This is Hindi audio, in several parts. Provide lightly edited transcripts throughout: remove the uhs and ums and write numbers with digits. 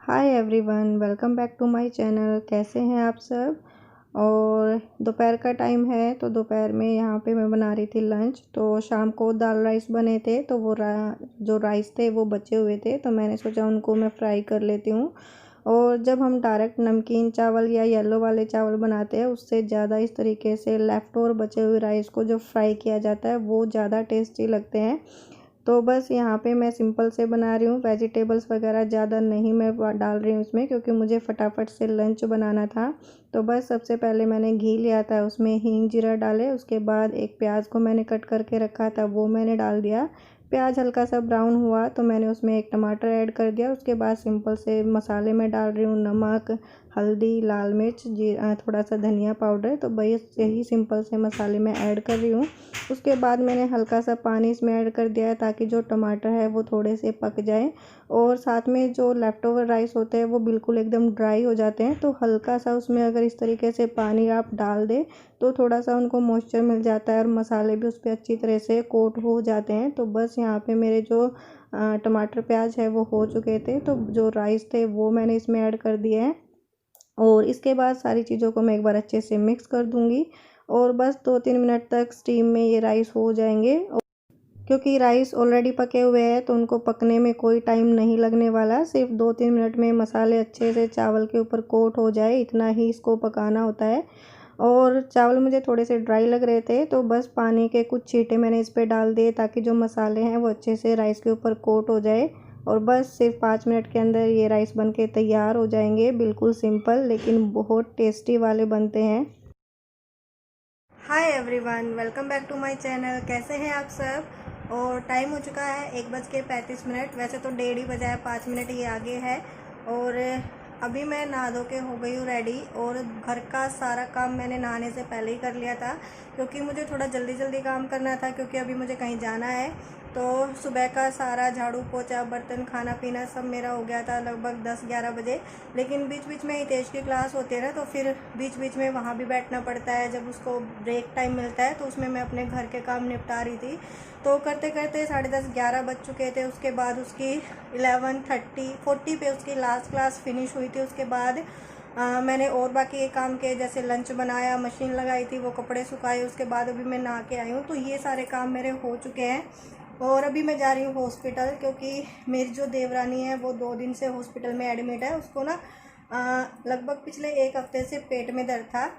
Hi everyone, welcome back to my channel. कैसे हैं आप सब। और दोपहर का टाइम है तो दोपहर में यहाँ पे मैं बना रही थी लंच। तो शाम को दाल राइस बने थे तो वो जो राइस थे वो बचे हुए थे तो मैंने सोचा उनको मैं फ्राई कर लेती हूँ। और जब हम डायरेक्ट नमकीन चावल या येलो वाले चावल बनाते हैं उससे ज़्यादा इस तरीके से लेफ़्ट ओवर बचे हुए राइस को जो फ्राई किया जाता है वो ज़्यादा टेस्टी लगते हैं। तो बस यहाँ पे मैं सिंपल से बना रही हूँ, वेजिटेबल्स वगैरह ज़्यादा नहीं मैं डाल रही हूँ इसमें, क्योंकि मुझे फटाफट से लंच बनाना था। तो बस सबसे पहले मैंने घी लिया था, उसमें हींग जीरा डाले। उसके बाद एक प्याज को मैंने कट करके रखा था वो मैंने डाल दिया। प्याज हल्का सा ब्राउन हुआ तो मैंने उसमें एक टमाटर ऐड कर दिया। उसके बाद सिंपल से मसाले में डाल रही हूँ, नमक, हल्दी, लाल मिर्च, थोड़ा सा धनिया पाउडर। तो बस यही सिंपल से मसाले मैं ऐड कर रही हूँ। उसके बाद मैंने हल्का सा पानी इसमें ऐड कर दिया है ताकि जो टमाटर है वो थोड़े से पक जाए। और साथ में जो लेफ़्ट ओवर राइस होते हैं वो बिल्कुल एकदम ड्राई हो जाते हैं, तो हल्का सा उसमें अगर इस तरीके से पानी आप डाल दें तो थोड़ा सा उनको मॉइस्चर मिल जाता है और मसाले भी उस पर अच्छी तरह से कोट हो जाते हैं। तो बस यहाँ पे मेरे जो टमाटर प्याज है वो हो चुके थे, तो जो राइस थे वो मैंने इसमें ऐड कर दिए हैं। और इसके बाद सारी चीज़ों को मैं एक बार अच्छे से मिक्स कर दूंगी और बस 2-3 मिनट तक स्टीम में ये राइस हो जाएंगे। क्योंकि राइस ऑलरेडी पके हुए हैं तो उनको पकने में कोई टाइम नहीं लगने वाला। सिर्फ 2-3 मिनट में मसाले अच्छे से चावल के ऊपर कोट हो जाए, इतना ही इसको पकाना होता है। और चावल मुझे थोड़े से ड्राई लग रहे थे तो बस पानी के कुछ छींटे मैंने इस पर डाल दिए ताकि जो मसाले हैं वो अच्छे से राइस के ऊपर कोट हो जाए। और बस सिर्फ 5 मिनट के अंदर ये राइस बन के तैयार हो जाएंगे। बिल्कुल सिंपल लेकिन बहुत टेस्टी वाले बनते हैं। Hi everyone, welcome back to my channel. कैसे हैं आप सब। और टाइम हो चुका है 1:35। वैसे तो 1:30 बजा है, 5 मिनट ये आगे है। और अभी मैं नहा धो के हो गई हूँ रेडी। और घर का सारा काम मैंने नहाने से पहले ही कर लिया था क्योंकि मुझे थोड़ा जल्दी जल्दी काम करना था, क्योंकि अभी मुझे कहीं जाना है। तो सुबह का सारा झाड़ू पोछा बर्तन खाना पीना सब मेरा हो गया था लगभग 10-11 बजे। लेकिन बीच बीच में हितेश की क्लास होती है ना, तो फिर बीच बीच में वहाँ भी बैठना पड़ता है। जब उसको ब्रेक टाइम मिलता है तो उसमें मैं अपने घर के काम निपटा रही थी। तो करते करते 10:30-11 बज चुके थे। उसके बाद उसकी 11:30-40 पे उसकी लास्ट क्लास फिनिश हुई थी। उसके बाद मैंने और बाकी ये काम किए, जैसे लंच बनाया, मशीन लगाई थी, वो कपड़े सुखाए। उसके बाद अभी मैं नहा के आई हूँ, तो ये सारे काम मेरे हो चुके हैं। और अभी मैं जा रही हूँ हॉस्पिटल, क्योंकि मेरी जो देवरानी है वो 2 दिन से हॉस्पिटल में एडमिट है। उसको ना लगभग पिछले 1 हफ्ते से पेट में दर्द था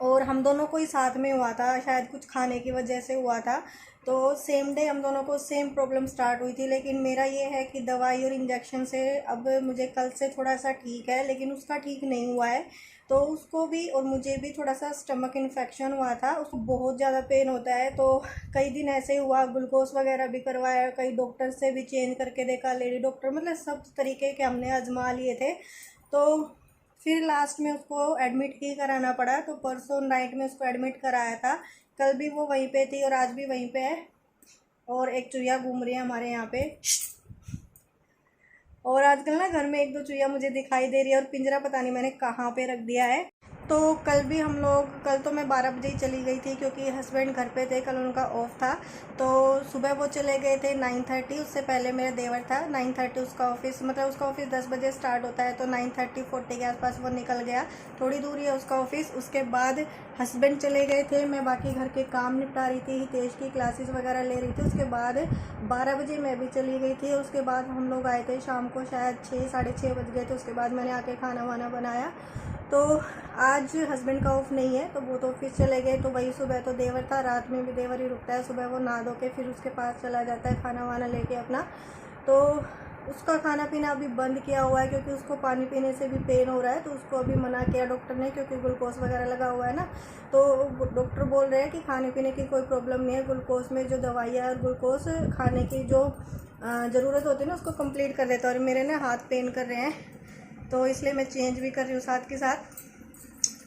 और हम दोनों को ही साथ में हुआ था, शायद कुछ खाने की वजह से हुआ था। तो सेम डे हम दोनों को सेम प्रॉब्लम स्टार्ट हुई थी। लेकिन मेरा ये है कि दवाई और इंजेक्शन से अब मुझे कल से थोड़ा सा ठीक है, लेकिन उसका ठीक नहीं हुआ है। तो उसको भी और मुझे भी थोड़ा सा स्टमक इन्फेक्शन हुआ था, उसको बहुत ज़्यादा पेन होता है। तो कई दिन ऐसे ही हुआ, ग्लूकोज वगैरह भी करवाया, कई डॉक्टर से भी चेंज करके देखा, लेडी डॉक्टर, मतलब सब तरीके के हमने आजमा लिए थे। तो फिर लास्ट में उसको एडमिट ही कराना पड़ा। तो परसों नाइट में उसको एडमिट कराया था। कल भी वो वहीं पे थी और आज भी वहीं पे है। और एक चुहिया घूम रही है हमारे यहाँ पे। और आजकल ना घर में 1-2 चुहिया मुझे दिखाई दे रही है और पिंजरा पता नहीं मैंने कहाँ पे रख दिया है। तो कल भी हम लोग, कल तो मैं 12 बजे ही चली गई थी क्योंकि हस्बैंड घर पे थे, कल उनका ऑफ था। तो सुबह वो चले गए थे 9:30। उससे पहले मेरा देवर था, 9:30 उसका ऑफिस, मतलब उसका ऑफिस 10 बजे स्टार्ट होता है, तो 9:30-40 के आसपास वो निकल गया। थोड़ी दूरी है उसका ऑफिस। उसके बाद हस्बैंड चले गए थे, मैं बाकी घर के काम निपटा रही थी, हितेश की क्लासेस वगैरह ले रही थी। उसके बाद 12 बजे मैं भी चली गई थी। उसके बाद हम लोग आए थे शाम को, शायद 6-6:30 बज गए थे। उसके बाद मैंने आके खाना वाना बनाया। तो आज हस्बैंड का ऑफ नहीं है तो वो तो ऑफिस चले गए। तो वही सुबह तो देवर था, रात में भी देवर ही रुकता है। सुबह वो नहा धो के फिर उसके पास चला जाता है खाना वाना लेके अपना। तो उसका खाना पीना अभी बंद किया हुआ है क्योंकि उसको पानी पीने से भी पेन हो रहा है। तो उसको अभी मना किया डॉक्टर ने, क्योंकि ग्लूकोज वगैरह लगा हुआ है ना। तो डॉक्टर बोल रहे हैं कि खाने पीने की कोई प्रॉब्लम नहीं है, ग्लूकोज में जो दवाइयाँ और ग्लूकोज खाने की जो ज़रूरत होती है ना उसको कंप्लीट कर देता है। और मेरे ना हाथ पेन कर रहे हैं तो इसलिए मैं चेंज भी कर रही हूँ साथ के साथ।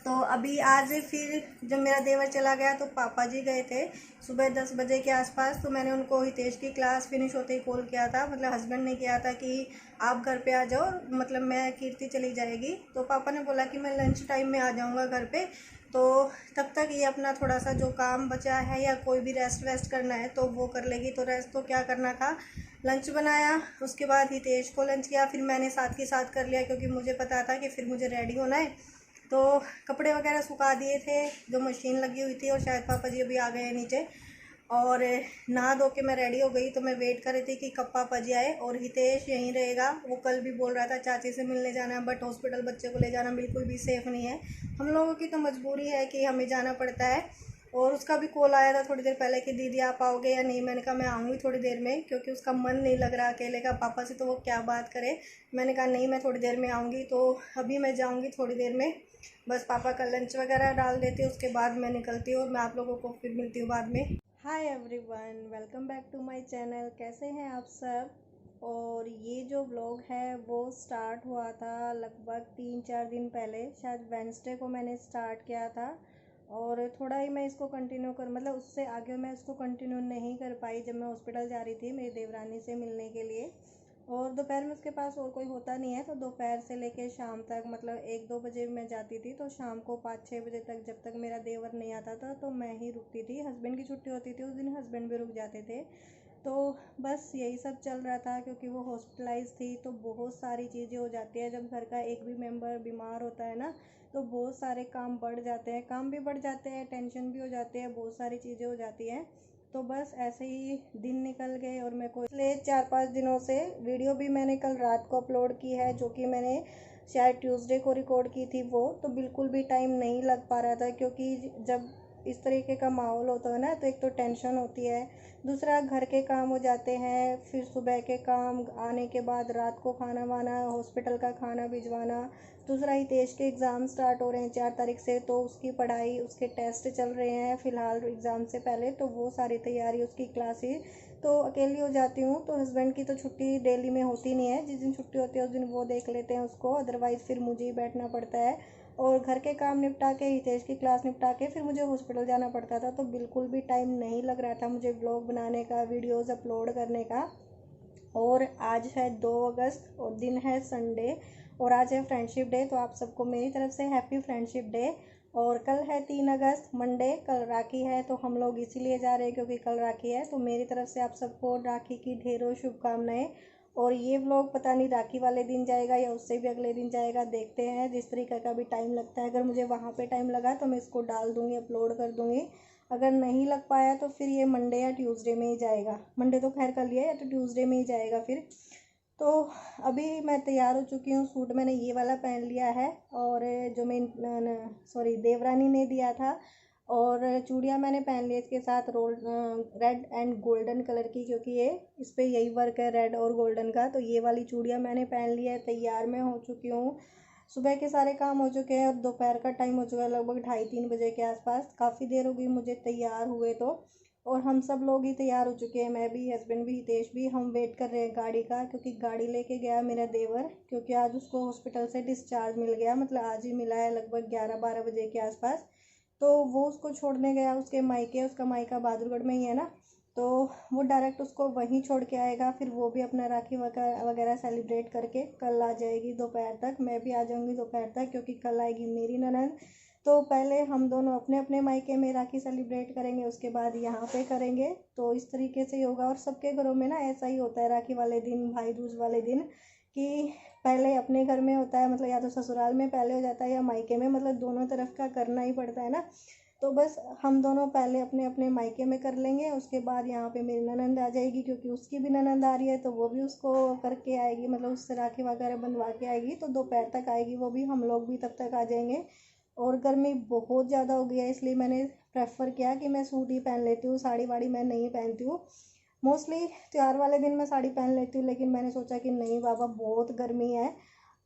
तो अभी आज फिर जब मेरा देवर चला गया तो पापा जी गए थे सुबह 10 बजे के आसपास। तो मैंने उनको हितेश की क्लास फिनिश होते ही कॉल किया था, मतलब हस्बैंड ने किया था कि आप घर पे आ जाओ, मतलब मैं कीर्ति चली जाएगी। तो पापा ने बोला कि मैं लंच टाइम में आ जाऊँगा घर पे, तो तब तक ये अपना थोड़ा सा जो काम बचा है या कोई भी रेस्ट वेस्ट करना है तो वो कर लेगी। तो रेस्ट तो क्या करना था, लंच बनाया, उसके बाद हितेश को लंच किया, फिर मैंने साथ के साथ कर लिया क्योंकि मुझे पता था कि फिर मुझे रेडी होना है। तो कपड़े वगैरह सुखा दिए थे जो मशीन लगी हुई थी, और शायद पापा जी अभी आ गए हैं नीचे। और नहा धो के मैं रेडी हो गई, तो मैं वेट कर रही थी कि कब पापा जी आए। और हितेश यहीं रहेगा, वो कल भी बोल रहा था चाची से मिलने जाना है, बट हॉस्पिटल बच्चे को ले जाना बिल्कुल भी सेफ़ नहीं है। हम लोगों की तो मजबूरी है कि हमें जाना पड़ता है। और उसका भी कॉल आया था थोड़ी देर पहले कि दीदी आप आओगे या नहीं। मैंने कहा मैं आऊँगी थोड़ी देर में, क्योंकि उसका मन नहीं लग रहा अकेले का, पापा से तो वो क्या बात करे। मैंने कहा नहीं, मैं थोड़ी देर में आऊँगी। तो अभी मैं जाऊँगी थोड़ी देर में, बस पापा का लंच वगैरह डाल देती हूँ, उसके बाद मैं निकलती हूँ और मैं आप लोगों को फिर मिलती हूँ बाद में। Hi everyone, welcome back to my channel. कैसे हैं आप सब। और ये जो व्लॉग है वो स्टार्ट हुआ था लगभग 3-4 दिन पहले, शायद वेंसडे को मैंने स्टार्ट किया था। और थोड़ा ही मैं इसको कंटिन्यू कर, मतलब उससे आगे मैं इसको कंटिन्यू नहीं कर पाई जब मैं हॉस्पिटल जा रही थी मेरी देवरानी से मिलने के लिए। और दोपहर में उसके पास और कोई होता नहीं है, तो दोपहर से लेके शाम तक, मतलब 1-2 बजे मैं जाती थी, तो शाम को 5-6 बजे तक जब तक मेरा देवर नहीं आता था तो मैं ही रुकती थी। हस्बैंड की छुट्टी होती थी उस दिन, हस्बैंड भी रुक जाते थे। तो बस यही सब चल रहा था, क्योंकि वो हॉस्पिटलाइज थी तो बहुत सारी चीज़ें हो जाती है जब घर का एक भी मेंबर बीमार होता है ना, तो बहुत सारे काम बढ़ जाते हैं, काम भी बढ़ जाते हैं, टेंशन भी हो जाती है, बहुत सारी चीज़ें हो जाती हैं। तो बस ऐसे ही दिन निकल गए। और मेरे को पिछले 4-5 दिनों से वीडियो भी मैंने कल रात को अपलोड की है, जो कि मैंने शायद ट्यूसडे को रिकॉर्ड की थी। वो तो बिल्कुल भी टाइम नहीं लग पा रहा था, क्योंकि जब इस तरीके का माहौल होता है ना, तो एक तो टेंशन होती है, दूसरा घर के काम हो जाते हैं, फिर सुबह के काम, आने के बाद रात को खाना वाना, हॉस्पिटल का खाना भिजवाना, दूसरा हितेश के एग्ज़ाम स्टार्ट हो रहे हैं 4 तारीख से, तो उसकी पढ़ाई, उसके टेस्ट चल रहे हैं फ़िलहाल एग्ज़ाम से पहले, तो वो सारी तैयारी, उसकी क्लासेस, तो अकेली हो जाती हूँ। तो हस्बैंड की तो छुट्टी डेली में होती नहीं है, जिस दिन छुट्टी होती है उस दिन वो देख लेते हैं उसको, अदरवाइज़ फिर मुझे ही बैठना पड़ता है। और घर के काम निपटा के, हितेश की क्लास निपटा के, फिर मुझे हॉस्पिटल जाना पड़ता था, तो बिल्कुल भी टाइम नहीं लग रहा था मुझे व्लॉग बनाने का, वीडियोज़ अपलोड करने का। और आज है 2 अगस्त और दिन है संडे, और आज है फ्रेंडशिप डे, तो आप सबको मेरी तरफ से हैप्पी फ्रेंडशिप डे। और कल है 3 अगस्त मंडे, कल राखी है, तो हम लोग इसीलिए जा रहे हैं क्योंकि कल राखी है, तो मेरी तरफ से आप सबको राखी की ढेरों शुभकामनाएं। और ये व्लॉग पता नहीं राखी वाले दिन जाएगा या उससे भी अगले दिन जाएगा, देखते हैं, जिस तरीके का भी टाइम लगता है। अगर मुझे वहाँ पे टाइम लगा तो मैं इसको डाल दूँगी, अपलोड कर दूँगी। अगर नहीं लग पाया तो फिर ये मंडे या ट्यूसडे में ही जाएगा। मंडे तो खैर कर लिया, या तो ट्यूसडे में ही जाएगा फिर। तो अभी मैं तैयार हो चुकी हूँ, सूट मैंने ये वाला पहन लिया है, और जो मैं सॉरी देवरानी ने दिया था, और चूड़ियाँ मैंने पहन ली इसके साथ, roll red and golden colour की, क्योंकि ये इस पर यही वर्क है रेड और गोल्डन का, तो ये वाली चूड़ियाँ मैंने पहन ली है, तैयार मैं हो चुकी हूँ। सुबह के सारे काम हो चुके हैं और दोपहर का टाइम हो चुका है लगभग 2:30-3 बजे के आसपास, काफ़ी देर हो गई मुझे तैयार हुए तो। और हम सब लोग ही तैयार हो चुके हैं, मैं भी, हस्बैंड भी, हितेश भी। हम वेट कर रहे हैं गाड़ी का, क्योंकि गाड़ी लेके गया मेरा देवर, क्योंकि आज उसको हॉस्पिटल से डिस्चार्ज मिल गया, मतलब आज ही मिला है लगभग 11-12 बजे के आसपास। तो वो उसको छोड़ने गया उसके मायके, उसका मायका बहादुरगढ़ में ही है ना, तो वो डायरेक्ट उसको वहीं छोड़ के आएगा, फिर वो भी अपना राखी वगैरह सेलिब्रेट करके कल आ जाएगी दोपहर तक, मैं भी आ जाऊंगी दोपहर तक, क्योंकि कल आएगी मेरी ननद। तो पहले हम दोनों अपने अपने मायके में राखी सेलिब्रेट करेंगे, उसके बाद यहाँ पे करेंगे, तो इस तरीके से ही होगा। और सबके घरों में ना ऐसा ही होता है राखी वाले दिन, भाई दूज वाले दिन, कि पहले अपने घर में होता है, मतलब या तो ससुराल में पहले हो जाता है या मायके में, मतलब दोनों तरफ का करना ही पड़ता है ना। तो बस हम दोनों पहले अपने अपने मायके में कर लेंगे, उसके बाद यहाँ पे मेरी ननंद आ जाएगी, क्योंकि उसकी भी ननंद आ रही है, तो वो भी उसको करके आएगी, मतलब उससे राखी वगैरह बंधवा के आएगी, तो दोपहर तक आएगी वो भी, हम लोग भी तब तक आ जाएंगे। और गर्मी बहुत ज़्यादा हो गई है, इसलिए मैंने प्रेफर किया कि मैं सूट ही पहन लेती हूँ, साड़ी वाड़ी मैं नहीं पहनती हूँ। मोस्टली त्यौहार वाले दिन मैं साड़ी पहन लेती हूँ, लेकिन मैंने सोचा कि नहीं बाबा बहुत गर्मी है,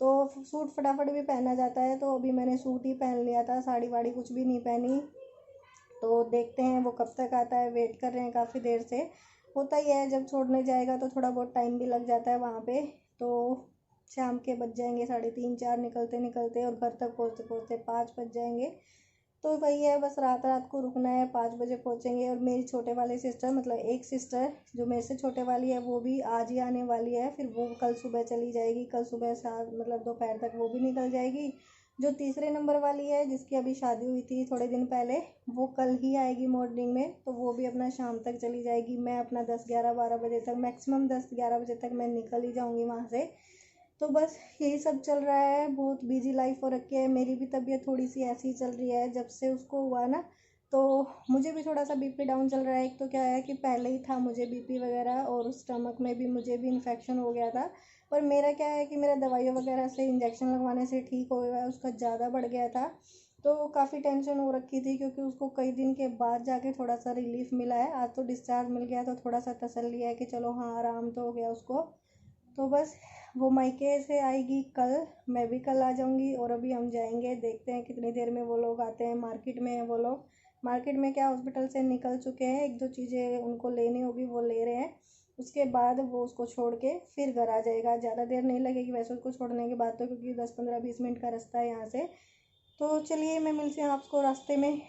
तो सूट फटाफट भी पहना जाता है, तो अभी मैंने सूट ही पहन लिया था, साड़ी वाड़ी कुछ भी नहीं पहनी। तो देखते हैं वो कब तक आता है, वेट कर रहे हैं काफ़ी देर से। होता ही है, जब छोड़ने जाएगा तो थोड़ा बहुत टाइम भी लग जाता है वहाँ पे। तो शाम के बज जाएंगे 3:30-4 निकलते निकलते, और घर तक पहुँचते पहुँचते 5 बज जाएंगे। तो वही है, बस रात रात को रुकना है, 5 बजे पहुँचेंगे। और मेरी छोटे वाले सिस्टर, मतलब एक सिस्टर जो मेरे से छोटे वाली है, वो भी आज ही आने वाली है, फिर वो कल सुबह चली जाएगी, कल सुबह 7 मतलब दोपहर तक वो भी निकल जाएगी। जो तीसरे नंबर वाली है जिसकी अभी शादी हुई थी थोड़े दिन पहले, वो कल ही आएगी मॉर्निंग में, तो वो भी अपना शाम तक चली जाएगी। मैं अपना 10-11-12 बजे तक, मैक्सिमम 10-11 बजे तक मैं निकल ही जाऊँगी वहाँ से। तो बस यही सब चल रहा है, बहुत बिजी लाइफ हो रखी है। मेरी भी तबीयत थोड़ी सी ऐसी ही चल रही है जब से उसको हुआ ना, तो मुझे भी थोड़ा सा बीपी डाउन चल रहा है। एक तो क्या है कि पहले ही था मुझे बीपी वगैरह, और स्टमक में भी मुझे भी इन्फेक्शन हो गया था। पर मेरा क्या है कि मेरा दवाइयों वगैरह से, इंजेक्शन लगवाने से ठीक हो गया, उसका ज़्यादा बढ़ गया था। तो काफ़ी टेंशन हो रखी थी, क्योंकि उसको कई दिन के बाद जाके थोड़ा सा रिलीफ मिला है। आज तो डिस्चार्ज मिल गया, तो थोड़ा सा तसल्ली है कि चलो हाँ आराम तो हो गया उसको। तो बस वो मायके से आएगी कल, मैं भी कल आ जाऊंगी। और अभी हम जाएंगे, देखते हैं कितनी देर में वो लोग आते हैं। मार्केट में है वो लोग, मार्केट में क्या हॉस्पिटल से निकल चुके हैं, एक दो चीज़ें उनको लेनी होगी वो ले रहे हैं। उसके बाद वो उसको छोड़ के फिर घर आ जाएगा। ज़्यादा देर नहीं लगेगी वैसे उसको छोड़ने के बाद तो, क्योंकि 10-15-20 मिनट का रास्ता है यहाँ से। तो चलिए मैं मिलती हूँ आपको रास्ते में।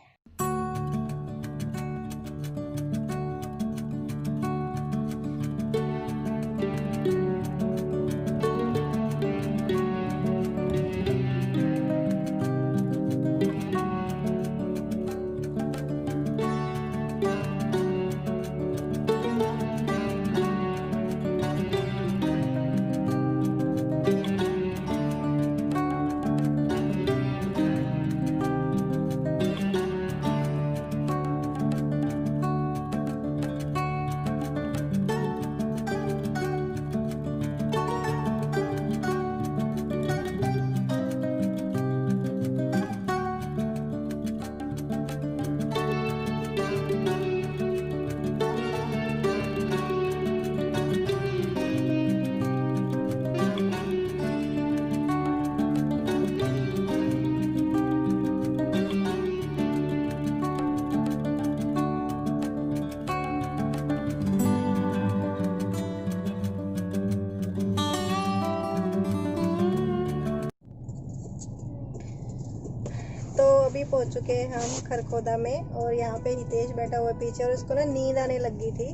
तो अभी पहुंच चुके हैं हम खरखोदा में, और यहाँ पे हितेश बैठा हुआ है पीछे, और उसको ना नींद आने लगी थी।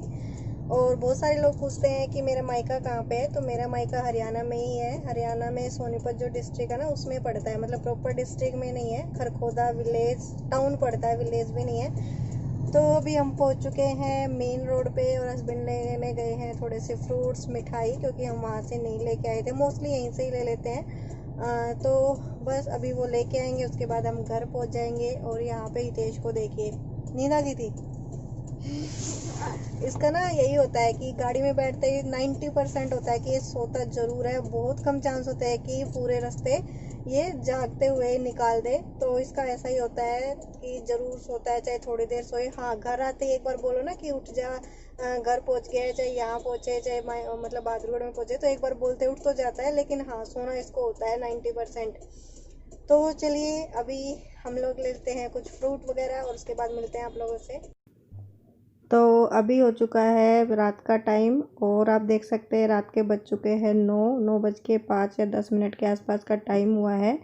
और बहुत सारे लोग पूछते हैं कि मेरा मायका कहाँ पे है, तो मेरा मायका हरियाणा में ही है। हरियाणा में सोनीपत जो डिस्ट्रिक्ट है ना उसमें पड़ता है, मतलब प्रॉपर डिस्ट्रिक्ट में नहीं है। खरखोदा विलेज टाउन पड़ता है, विलेज भी नहीं है। तो अभी हम पहुंच चुके हैं मेन रोड पे, और हस्बैंड लेने गए हैं थोड़े से फ्रूट्स, मिठाई, क्योंकि हम वहाँ से नहीं लेके आए थे, मोस्टली यहीं से ही ले लेते हैं। तो बस अभी वो लेके आएंगे, उसके बाद हम घर पहुंच जाएंगे। और यहाँ पे हितेश को देखिए, नींद आ गई थी इसका ना। यही होता है कि गाड़ी में बैठते ही 90% होता है कि ये सोता जरूर है, बहुत कम चांस होता है कि पूरे रास्ते ये जागते हुए निकाल दे। तो इसका ऐसा ही होता है कि जरूर सोता है, चाहे थोड़ी देर सोए। हाँ, घर आते ही एक बार बोलो ना कि उठ जा, घर पहुंच गया है, चाहे यहाँ पहुंचे चाहे मतलब बहादुरगढ़ में पहुंचे, तो एक बार बोलते उठ तो जाता है। लेकिन हाँ, सोना इसको होता है 90%। तो चलिए अभी हम लोग लेते हैं कुछ फ्रूट वगैरह, और उसके बाद मिलते हैं आप लोगों से। तो अभी हो चुका है रात का टाइम, और आप देख सकते हैं रात के बज चुके हैं 9 बज के 5 या 10 मिनट के आसपास का टाइम हुआ है।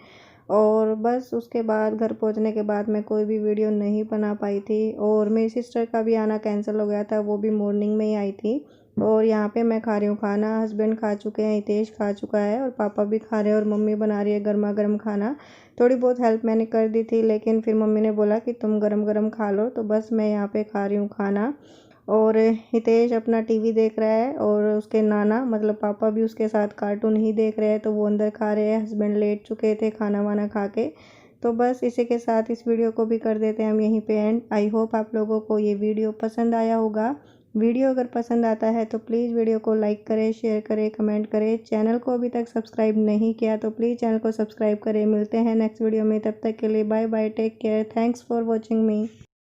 और बस उसके बाद घर पहुंचने के बाद मैं कोई भी वीडियो नहीं बना पाई थी, और मेरी सिस्टर का भी आना कैंसिल हो गया था, वो भी मॉर्निंग में ही आई थी। और यहाँ पे मैं खा रही हूँ खाना, हस्बैंड खा चुके हैं, हितेश खा चुका है, और पापा भी खा रहे हैं, और मम्मी बना रही है गर्मा गर्म खाना। थोड़ी बहुत हेल्प मैंने कर दी थी, लेकिन फिर मम्मी ने बोला कि तुम गरम गरम खा लो, तो बस मैं यहाँ पे खा रही हूँ खाना। और हितेश अपना टीवी देख रहा है, और उसके नाना मतलब पापा भी उसके साथ कार्टून ही देख रहे हैं, तो वो अंदर खा रहे हैं। हस्बैंड लेट चुके थे खाना वाना खा के। तो बस इसी के साथ इस वीडियो को भी कर देते हैं हम यहीं पे एंड। आई होप आप लोगों को ये वीडियो पसंद आया होगा। वीडियो अगर पसंद आता है तो प्लीज़ वीडियो को लाइक करें, शेयर करें, कमेंट करें। चैनल को अभी तक सब्सक्राइब नहीं किया तो प्लीज़ चैनल को सब्सक्राइब करें। मिलते हैं नेक्स्ट वीडियो में, तब तक के लिए bye bye, take care, thanks for watching me.